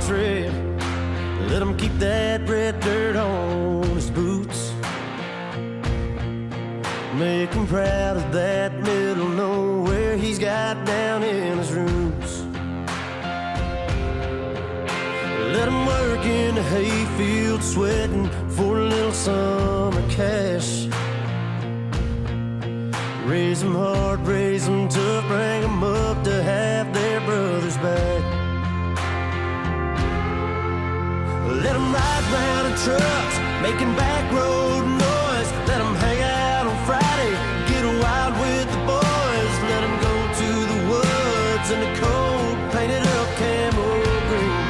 country. Let him keep that red dirt on his boots. Make him proud of that middle nowhere he's got down in his roots. Let him work in the hayfield sweating for a little summer cash. Raise them hard, raise them tough, bring them up to have their brothers back. Let them ride round in trucks, making back road noise. Let them hang out on Friday, get wild with the boys. Let them go to the woods in the cold, painted up camo green.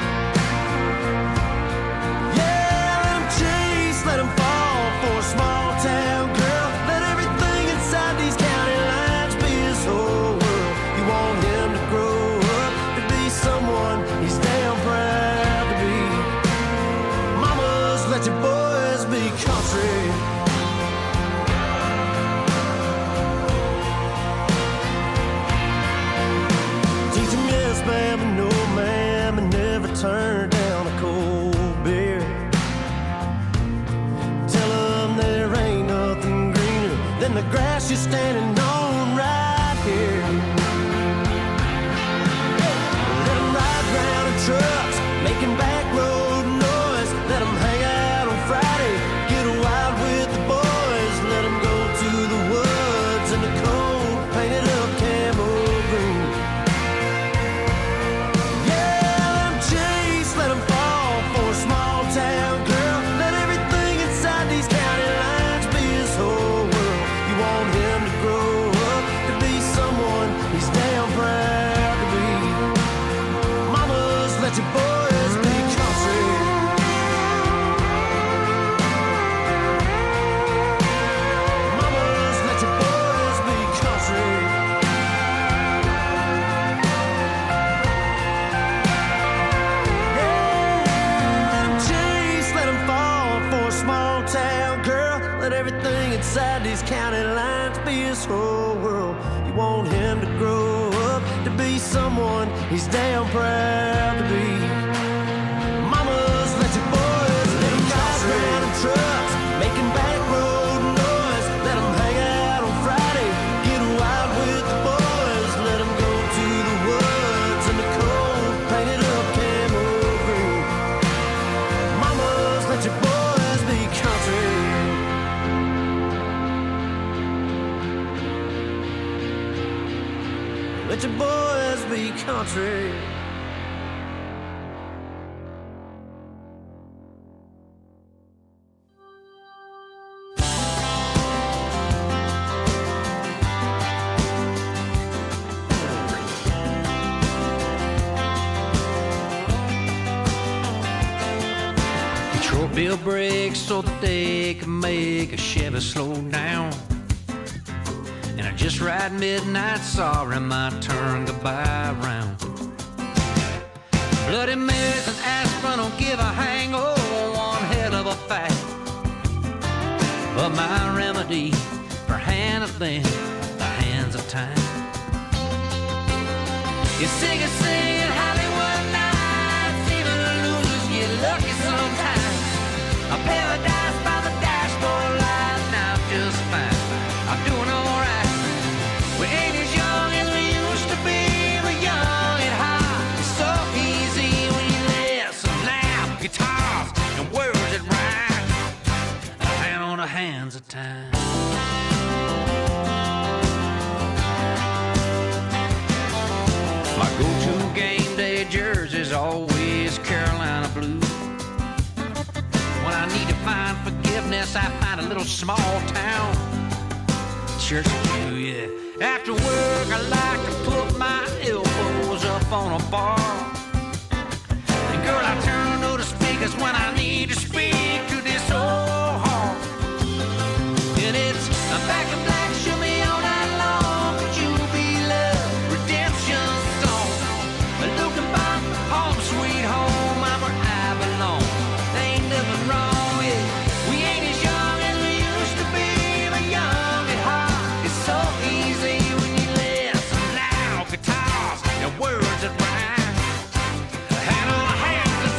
Yeah, let them chase, let them fall for a small town girl. Let everything inside these county lines be his whole world. You want him to grow up to be someone he's damn proud to be. Mamas, let your boys be country. Teach him yes, ma'am, and no, ma'am, and never turn down a cold beer. Tell them there ain't nothing greener than the grass you're standing on right here. Let them ride round in trucks, making back road noise. Let them hang out on Friday, get wild with the boys. Let them go to the woods in the cold, painted up camo green. Yeah, let them chase, let them fall for a small town girl. Let everything inside these county lines be his whole world. You want him to grow up to be someone he's damn proud to be. Mamas, let your boys be country. Mamas, let your boys be country. Let him chase, let him fall for a small town girl. Let everything inside these county lines be his whole world. You want him to grow up to be someone he's damn proud to be. Mamas, let your boys be country. Round in trucks, making back road noise. Let them hang out on Friday, get wild with the boys. Let them go to the woods in the cold, painted up camo green. Mamas, let your boys be country. Let your boys be country. Control bill brakes so that they can make a Chevy slow down. And I just ride midnight, sorry my turn goodbye round. Bloody Marys and aspirin don't give a hang, oh, one hell of a fight. But my remedy for handling the hands of time. You sing it Hollywood nights, even losers get lucky sometimes. A paradise by the dashboard light, now just fine. I'm doing alright. We ain't as young as we used to be, but young and hot. It's so easy when you listen loud guitars and words that rhyme. A hand on the hands of time. My go-to game day jersey's always Carolina blue. When I need to find forgiveness, I find a little small town church view, yeah. After work, I like to put my elbows up on a bar. And girl, I turn to the speakers when I need to speak to this old heart. And it's a back in black, show me all night long. Could you be love, redemption song? Looking back, home sweet home, I'm where I belong. There ain't nothing wrong, yeah. We ain't as young as we used to be, but young at heart. It's so easy when you listen loud guitars and words that rhyme. Hand on hands,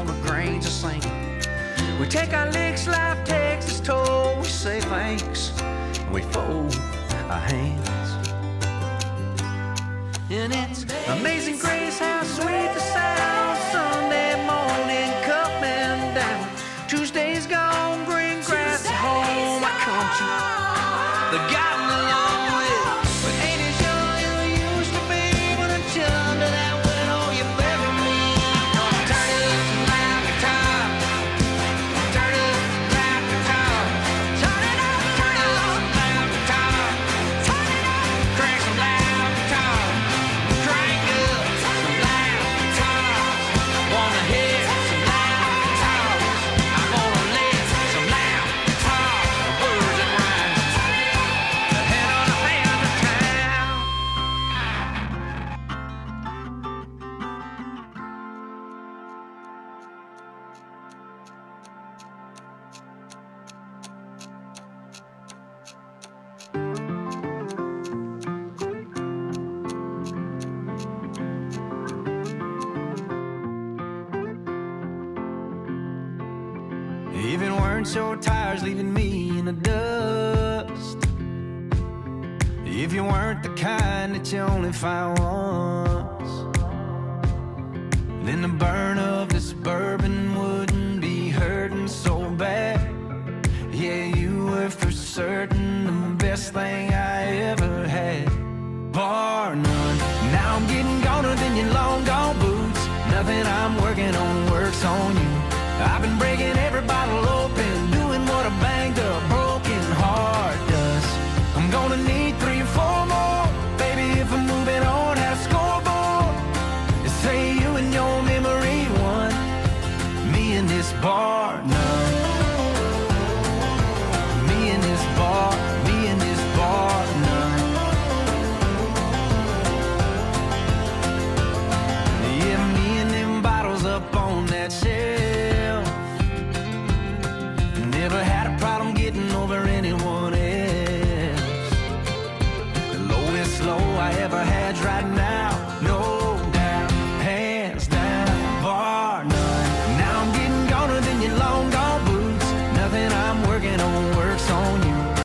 on the grains of sand. We take our licks, life takes its toll. We say thanks, and we fold our hands. And it's amazing grace how sweet the sound. Sunday morning coming down. Tuesday's gone, green grass at home. I come to the gotten along with, but ain't as young as I used to be. But until under that window, you bury me. Turn it up some loud guitar. Turn it up some loud guitar. Turn it up some loud guitar. Turn it up. Crank some loud guitar. Crank up some loud guitars. Wanna hear some loud guitars. I wanna live some loud guitars. Words that rhyme. The head on the hand of town. Even weren't your tires leaving me in the dust. If you weren't the kind that you only find once, then the burn of this bourbon wouldn't be hurting so bad. Yeah, you were for certain the best thing I ever had, bar none. Now I'm getting goner than your long gone boots. Nothing I'm working on works on you. I've been breaking every bottle open, doing what a banged up broken heart does. I'm gonna need 3 or 4 more, baby, if I'm moving on at a scoreboard. Say you and your memory won, me in this bar none. Me in this bar, me in this bar none. Yeah, me and them bottles up on that shelf. Never had a problem getting over anyone else. The lowest low I ever had's right now, no doubt, hands down, bar none. Now I'm getting goner than your long gone boots. Nothing I'm working on